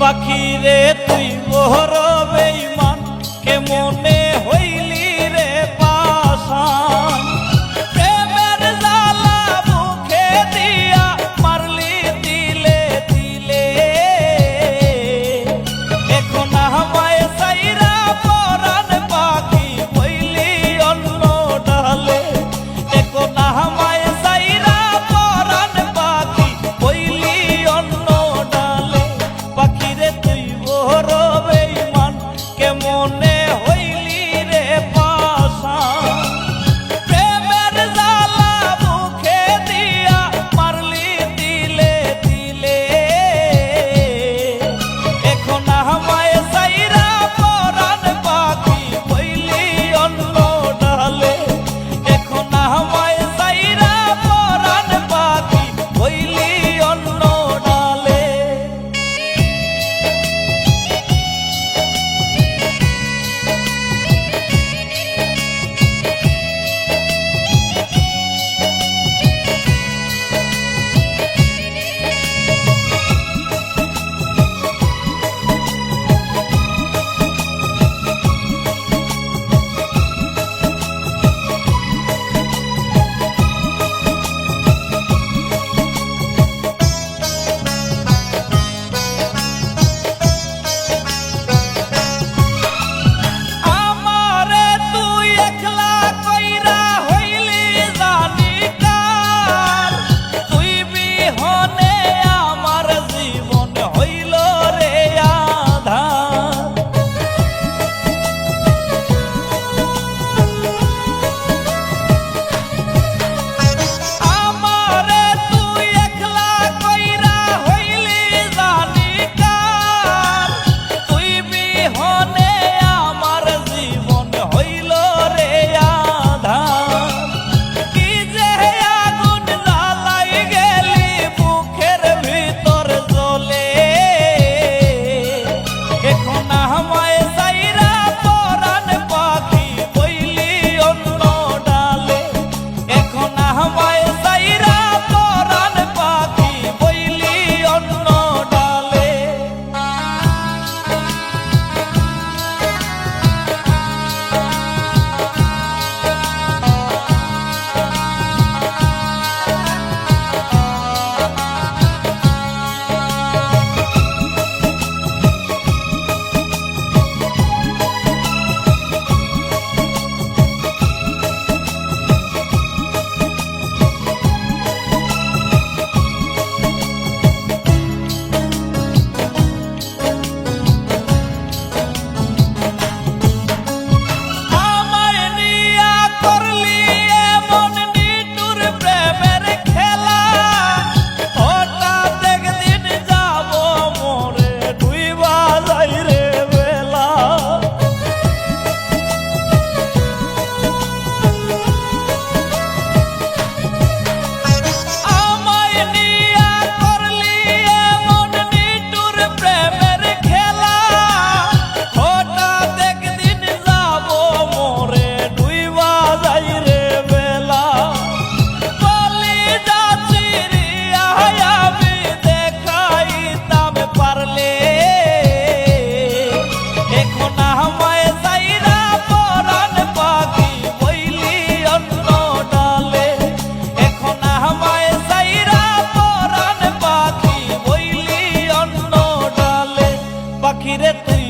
পাখি রে তুই বড় বেঈমান কেমনে হইলি রে পাশান প্রেমের জ্বালা মুখে দিয়া মারলি দিলে দিলে এখন আমায় সাইরা পরাণ পাখি হইলি অন্য ডালে এখন আমায় সাইরা পরাণ পাখি হইলি অন্য ডালে পাখি রে তুই বড় বেঈমান কেমনে হইলি রে পাশান প্রেমের জ্বালা মুখে দিয়া মারলি দিলে দিলে এখন আমায় সাইরা পরাণ পাখি হইলি অন্য ডালে এখন আমায় সাইরা পরাণ পাখি হইলি অন্য ডালে। আমারে তুই একলা কইরা হইলি জানি কার তুই বিহনে আমার জীবন হইল রে আধার আমারে তুই একলা কইরা হইলি জানি কার তুই বিহনে আমার জীবন হইল রে আধার কি যে আগুন জ্বালাই গেলি বুকের ভিতর জ্বলে এখন আমায় সাইরা পরাণ পাখি হইলি অন্য ডালে এখন আমায় সাইরা পরাণ পাখি হইলি অন্য ডালে। আমায় নিয়া করলি এমন নিঠুর প্রেমের খেলা হঠাৎ একদিন যাব মোরে ডুইবা যাই রে বেলা আমায় নিয়া করলি এমন নিঠুর প্রেমের খেলা হঠাৎ একদিন যাব মোরে ডুইবা যাই রে বেলা বলি যাচ্ছি রিয়া আমি দেখাইতাম পারলে এখন আমায় সাইরা পরাণ পাখি হইলি অন্য ডালে এখন আমায় সাইরা পরাণ পাখি হইলি অন্য ডালে পাখি রে তুই